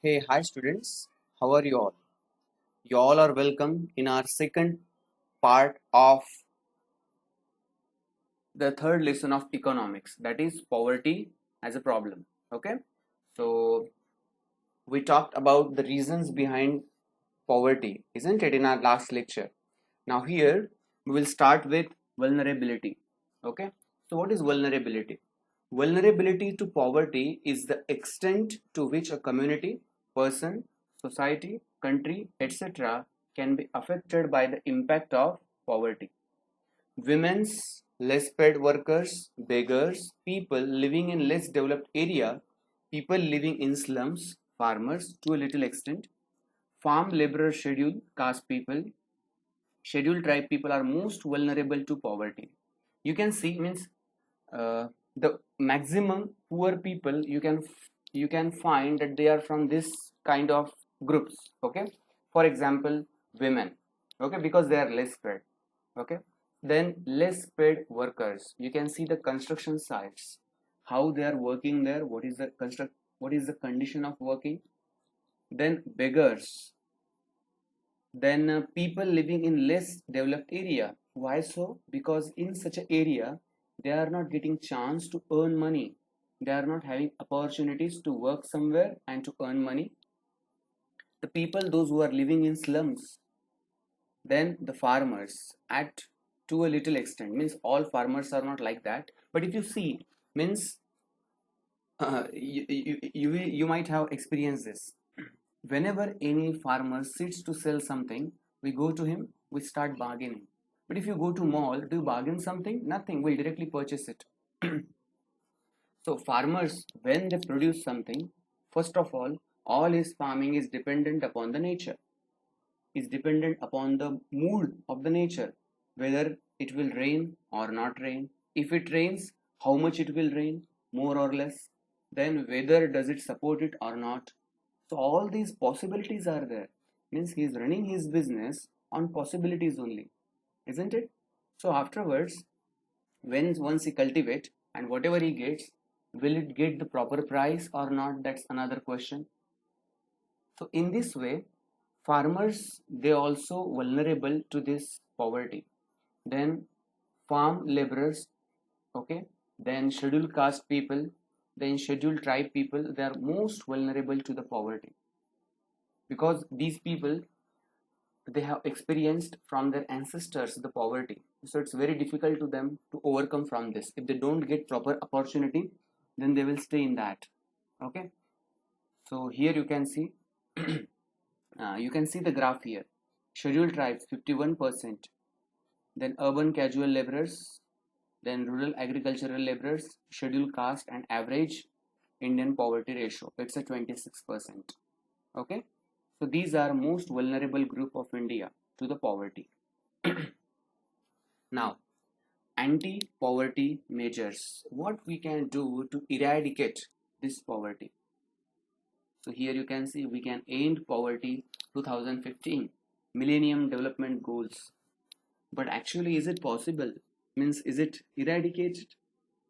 Hey, hi students. How are you all? You all are welcome in our second part of the third lesson of economics, that is poverty as a problem. Okay, so we talked about the reasons behind poverty, isn't it, in our last lecture? Now, here we will start with vulnerability. Okay, so what is vulnerability? Vulnerability to poverty is the extent to which a community, person, society, country, etc. can be affected by the impact of poverty. Women's, less paid workers, beggars, people living in less developed area, people living in slums, farmers to a little extent, farm laborer, scheduled caste people, scheduled tribe people are most vulnerable to poverty. You can see means uh, the maximum poor people you can find that they are from this kind of groups. Okay, for example, women. Okay, because they are less paid. Okay, then less paid workers, you can see the construction sites, how they are working there, what is the condition of working. Then beggars, then people living in less developed area. Why so? Because in such an area they are not getting chance to earn money, they are not having opportunities to work somewhere and to earn money. The people those who are living in slums, then the farmers at to a little extent, means all farmers are not like that, but if you see, means you might have experienced this. Whenever any farmer sits to sell something, we go to him, we start bargaining. But if you go to mall, do you bargain something? Nothing, we'll directly purchase it. So farmers, when they produce something, first of all his farming is dependent upon the nature, is dependent upon the mood of the nature, whether it will rain or not rain. If it rains, how much it will rain, more or less. Then whether does it support it or not. So all these possibilities are there. Means he is running his business on possibilities only, isn't it? So afterwards, when once he cultivate and whatever he gets, will it get the proper price or not? That's another question. So in this way, farmers they also vulnerable to this poverty. Then farm laborers, okay, then scheduled caste people, then scheduled tribe people, they are most vulnerable to the poverty because these people they have experienced from their ancestors the poverty, so it's very difficult to them to overcome from this. If they don't get proper opportunity, then they will stay in that. Okay, so here you can see the graph here. Scheduled tribes 51%, then urban casual laborers, then rural agricultural laborers, scheduled caste, and average Indian poverty ratio, it's a 26%. Okay, so these are most vulnerable group of India to the poverty. Now, anti-poverty measures, what we can do to eradicate this poverty. So here you can see we can end poverty 2015 Millennium Development Goals. But actually, is it possible? Means, is it eradicated?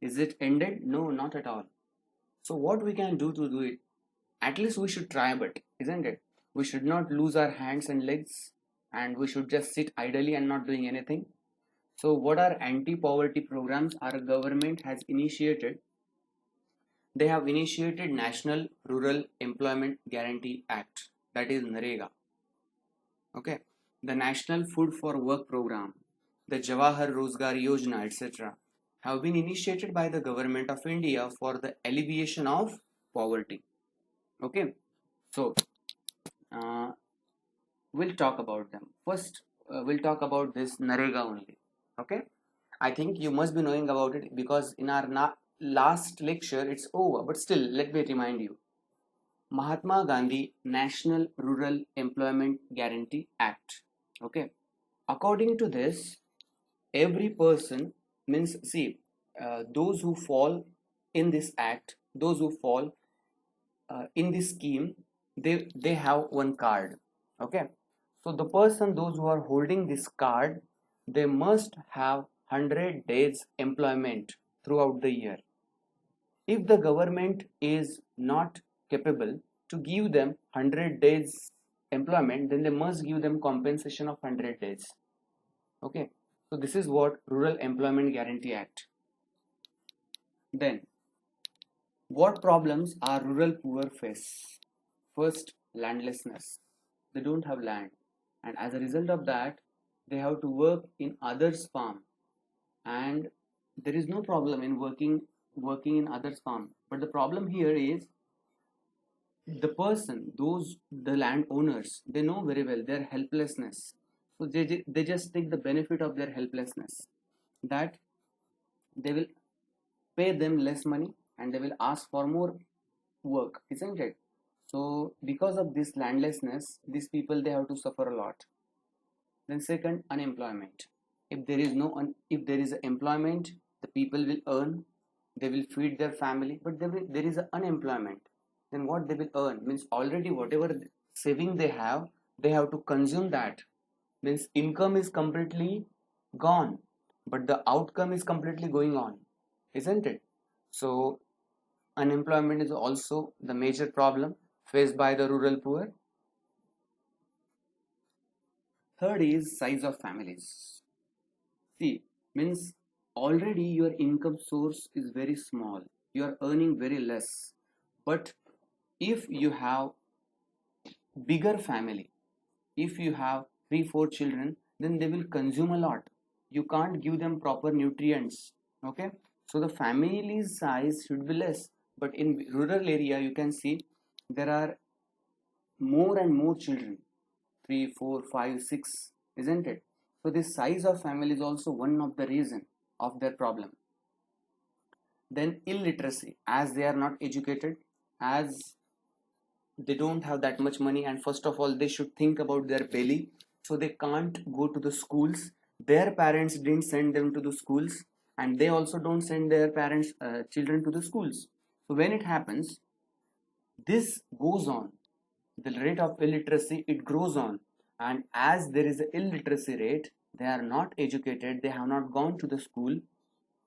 Is it ended? No, not at all. So what we can do to do it? At least we should try, but isn't it? We should not lose our hands and legs, and we should just sit idly and not doing anything. So what are anti-poverty programs our government has initiated? They have initiated National Rural Employment Guarantee Act, that is NREGA. Okay, the National Food for Work Program, the Jawahar Rozgar Yojana, etc., have been initiated by the government of India for the alleviation of poverty. Okay, so uh, we'll talk about them. First, we'll talk about this NREGA only. Okay, I think you must be knowing about it because in our last lecture it's over, but still, let me remind you. Mahatma Gandhi National Rural Employment Guarantee Act. Okay, according to this, every person, means see, those who fall in this act, those who fall in this scheme, they have one card. Okay, so the person, those who are holding this card, they must have 100 days employment throughout the year. If the government is not capable, to give them 100 days employment, then they must give them compensation of 100 days. Okay, so this is what Rural Employment Guarantee Act. Then what problems are rural poor face? First, landlessness. They don't have land, and as a result of that, they have to work in others' farm. And there is no problem in working in others' farm. But the problem here is the person, those the landowners, they know very well their helplessness. So they just take the benefit of their helplessness, that they will pay them less money and they will ask for more work, isn't it? So because of this landlessness, these people, they have to suffer a lot. Then second, unemployment. If there is if there is employment, the people will earn, they will feed their family. But there is unemployment, then what they will earn means already whatever saving they have to consume that. Means income is completely gone, but the outcome is completely going on, isn't it? So unemployment is also the major problem faced by the rural poor. Third is size of families. See, means already your income source is very small, you are earning very less. But if you have bigger family, if you have 3 4 children, then they will consume a lot, you can't give them proper nutrients. Okay, so the family size should be less. But in rural area, you can see there are more and more children, 3 4 5 6, isn't it? So this size of family is also one of the reason of their problem. Then illiteracy, as they are not educated, as they don't have that much money, and first of all they should think about their belly, so they can't go to the schools. Their parents didn't send them to the schools, and they also don't send their parents children to the schools. So when it happens, this goes on, the rate of illiteracy, it grows on. And as there is an illiteracy rate, they are not educated, they have not gone to the school,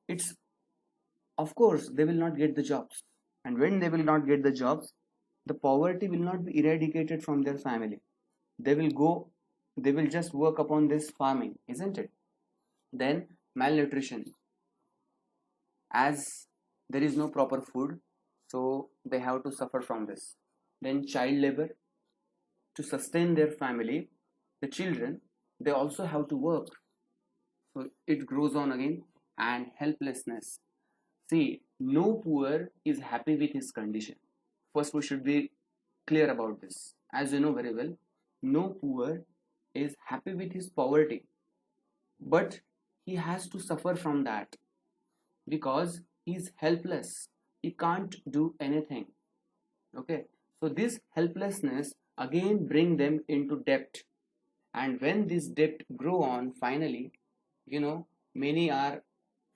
it's, of course, they will not get the jobs. And when they will not get the jobs, the poverty will not be eradicated from their family. They will just work upon this farming, isn't it? Then malnutrition, as there is no proper food, so they have to suffer from this. Then child labor, to sustain their family, the children, they also have to work, so it grows on again. And helplessness. See, no poor is happy with his condition. First, we should be clear about this. As you know very well, no poor is happy with his poverty, but he has to suffer from that because he is helpless. He can't do anything. Okay, so this helplessness again bring them into debt, and when this debt grow on, finally, many are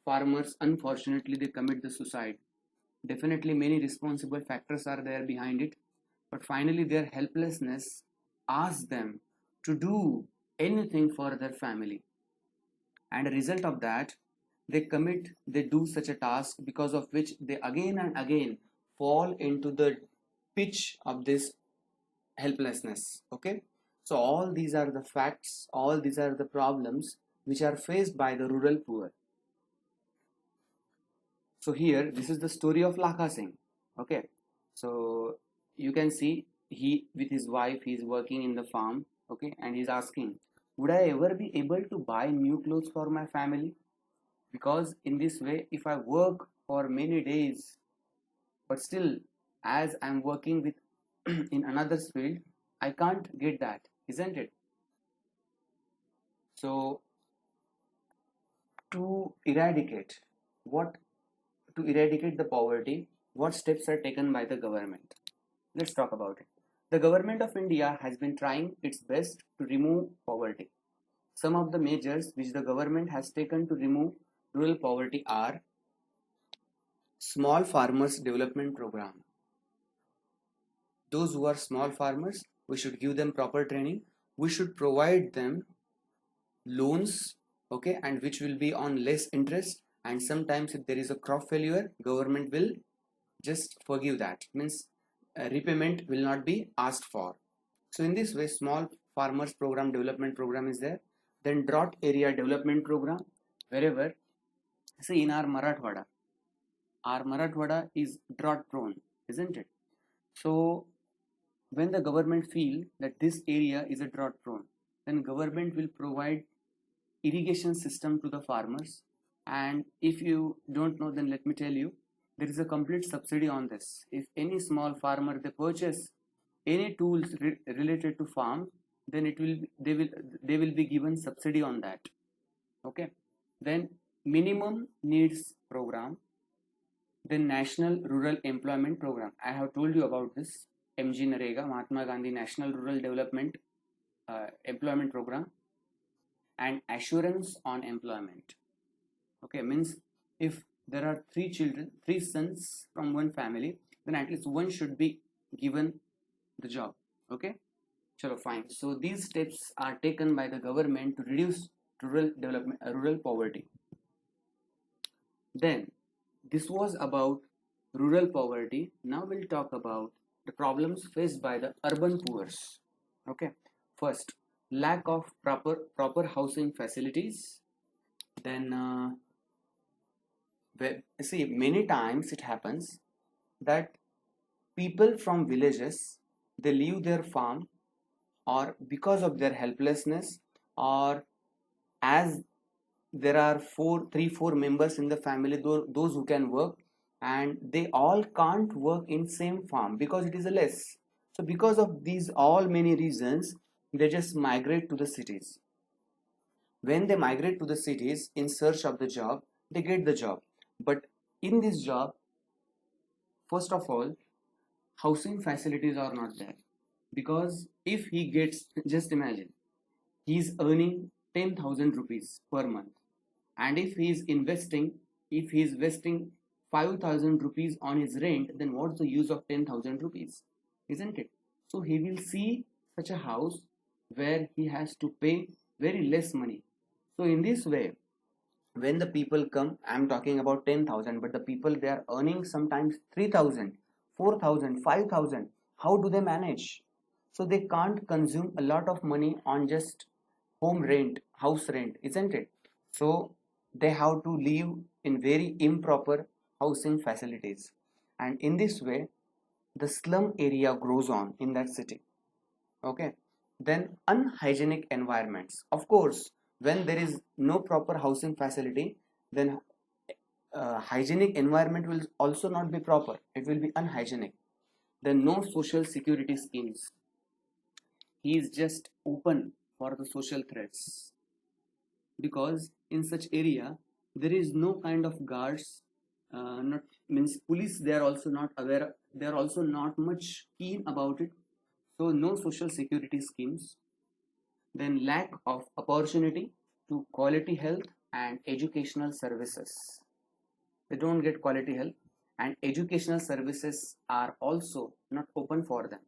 farmers, unfortunately they commit the suicide. Definitely many responsible factors are there behind it, but finally their helplessness asks them to do anything for their family, and a result of that, they do such a task, because of which they again and again fall into the pitch of this helplessness. Okay, so all these are the facts, all these are the problems which are faced by the rural poor. So here, this is the story of Lakha Singh. Okay, so you can see he with his wife, he is working in the farm. Okay, and he's asking, would I ever be able to buy new clothes for my family? Because in this way, if I work for many days, but still, as I'm working with in another field, I can't get that, isn't it? So to eradicate what to eradicate the poverty, what steps are taken by the government? Let's talk about it. The government of India has been trying its best to remove poverty. Some of the measures which the government has taken to remove rural poverty are Small Farmers Development Program. Those who are small farmers, we should give them proper training. We should provide them loans, okay, and which will be on less interest. And sometimes if there is a crop failure, government will just forgive that. Means repayment will not be asked for. So in this way, small farmers program development program is there. Then drought area development program, wherever, see, in our Marathwada is drought prone, isn't it? So when the government feel that this area is a drought prone, then government will provide irrigation system to the farmers. And if you don't know, then let me tell you, there is a complete subsidy on this. If any small farmer they purchase any tools related to farm, then they will be given subsidy on that. Okay. Then minimum needs program, then national rural employment program. I have told you about this. MG Narega, Mahatma Gandhi National Rural Development Employment Program, and assurance on employment. Okay, means if there are three sons from one family, then at least one should be given the job. Okay, chalo, fine. So these steps are taken by the government to reduce rural poverty. Then this was about rural poverty. Now we'll talk about the problems faced by the urban poor. Okay, first, lack of proper housing facilities. Then see, many times it happens that people from villages, they leave their farm, or because of their helplessness, or as there are three, four members in the family, those who can work, and they all can't work in same farm because it is a less. So because of these all many reasons, they just migrate to the cities. When they migrate to the cities in search of the job, they get the job. But in this job, first of all, housing facilities are not there. Because if he gets, just imagine, he's earning 10,000 rupees per month. And if he's investing 5,000 rupees on his rent, then what's the use of 10,000 rupees? Isn't it? So he will see such a house where he has to pay very less money. So in this way, when the people come, I'm talking about 10,000, but the people, they are earning sometimes 3,000, 4,000, 5,000. How do they manage? So they can't consume a lot of money on just home rent, house rent, isn't it? So they have to live in very improper housing facilities. And in this way, the slum area grows on in that city. Okay. Then unhygienic environments. Of course, when there is no proper housing facility, then hygienic environment will also not be proper. It will be unhygienic. Then no social security schemes. He is just open for the social threats, because in such area there is no kind of guards, not means police, they are also not aware, they are also not much keen about it. So no social security schemes. Then lack of opportunity to quality health and educational services. They don't get quality health, and educational services are also not open for them.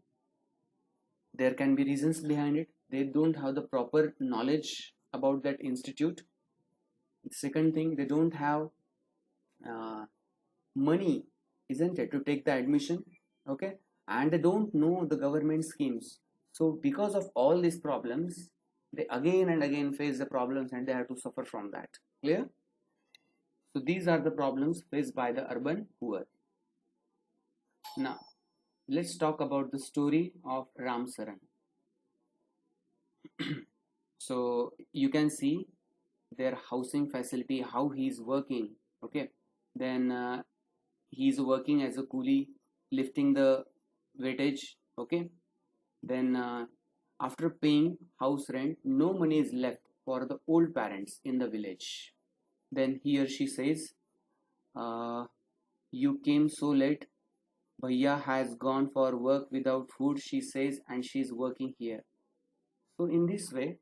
There can be reasons behind it. They don't have the proper knowledge about that institute. Second thing, they don't have money, isn't it, to take the admission. Okay, and they don't know the government schemes. So because of all these problems, they again and again face the problems, and they have to suffer from that. Clear? So these are the problems faced by the urban poor. Now let's talk about the story of Ram Saran. So you can see their housing facility, how he is working. Okay, then he is working as a coolie, lifting the weightage. Okay, then after paying house rent, no money is left for the old parents in the village. Then he or she says, you came so late, Bhaiya has gone for work without food, she says, and she is working here. So in this way,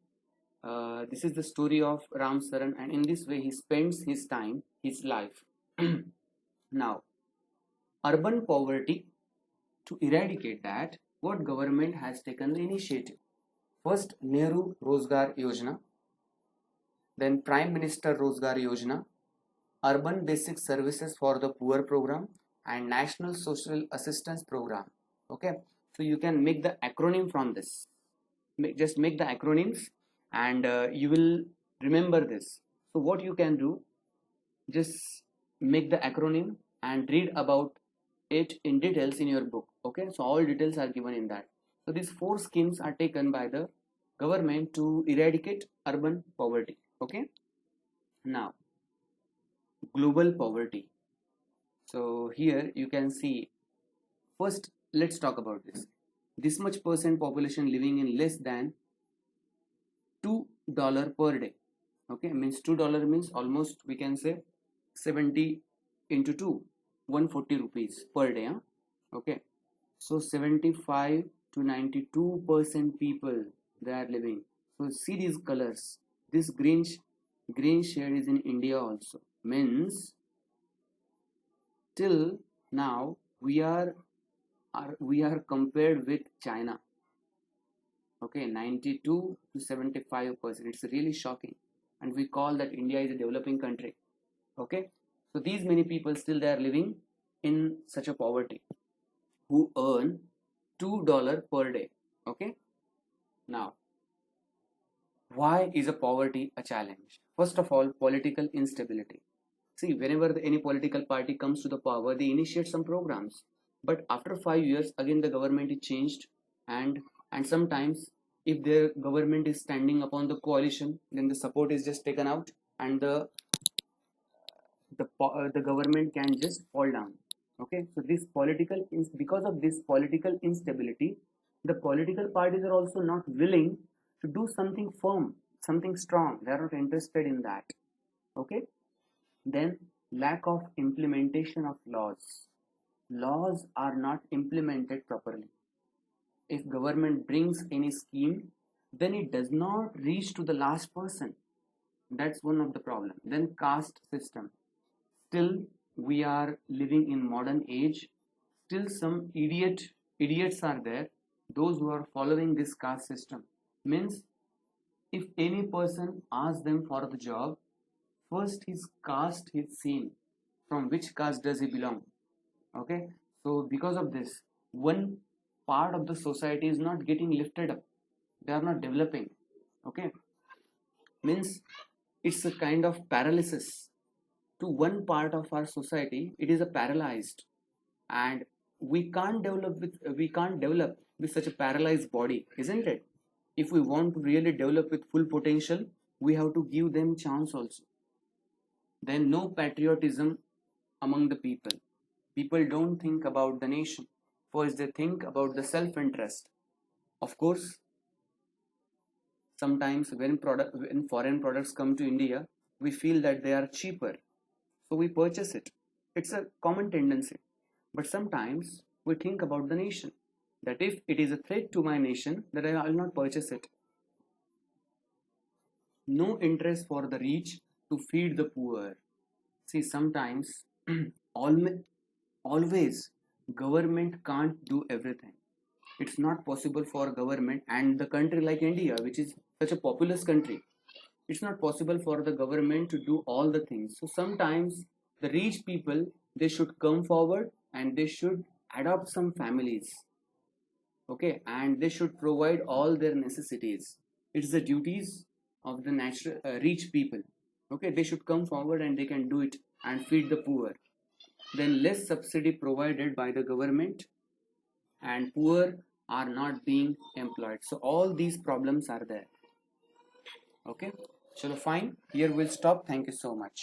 this is the story of Ram Saran, and in this way he spends his time, his life. Now, urban poverty, to eradicate that, what government has taken the initiative? First, Nehru Rozgar Yojana, then Prime Minister Rozgar Yojana, Urban Basic Services for the Poor program, and National Social Assistance program. Okay, so you can make the acronym from this. Just make the acronyms, and you will remember this. So what you can do, just make the acronym and read about it in details in your book. Okay, so all details are given in that. So these four schemes are taken by the government to eradicate urban poverty. Okay, now global poverty. So here you can see, first let's talk about this much percent population living in less than $2 per day. Okay, means $2 means almost we can say 70 into 2, 140 rupees per day, huh? Okay, so 75 to 92% people they are living. So see these colors, this green shade is in India also, means till now we are compared with China. Okay, 92 to 75%, it's really shocking, and we call that India is a developing country. Okay, so these many people still they are living in such a poverty, who earn $2 per day. Okay, now why is a poverty a challenge? First of all, political instability. See, whenever any political party comes to the power, they initiate some programs, but after 5 years again the government is changed, and sometimes if their government is standing upon the coalition, then the support is just taken out, and the government can just fall down. Okay, so this political is because of this political instability, the political parties are also not willing to do something firm, something strong. They are not interested in that. Okay, then lack of implementation of laws are not implemented properly. If government brings any scheme, then it does not reach to the last person. That's one of the problem. Then caste system, still we are living in modern age, still some idiots are there, those who are following this caste system. Means if any person asks them for the job, first his caste is seen, from which caste does he belong. Okay, so because of this, one part of the society is not getting lifted up, they are not developing. Okay, means it's a kind of paralysis to one part of our society. It is a paralyzed, and we can't develop with such a paralyzed body, isn't it? If we want to really develop with full potential, we have to give them chance also. Then no patriotism among the people don't think about the nation, first they think about the self interest. Of course, sometimes when foreign products come to India, we feel that they are cheaper, so we purchase it. It's a common tendency. But sometimes we think about the nation, that if it is a threat to my nation, that I will not purchase it. No interest for the rich to feed the poor. See, sometimes always government can't do everything. It's not possible for government, and the country like India, which is such a populous country, it's not possible for the government to do all the things. So sometimes the rich people, they should come forward and they should adopt some families. Okay, and they should provide all their necessities. It's the duties of the natural rich people. Okay, they should come forward and they can do it and feed the poor. Then less subsidy provided by the government, and poor are not being employed. So all these problems are there. Okay, so fine, here we'll stop. Thank you so much.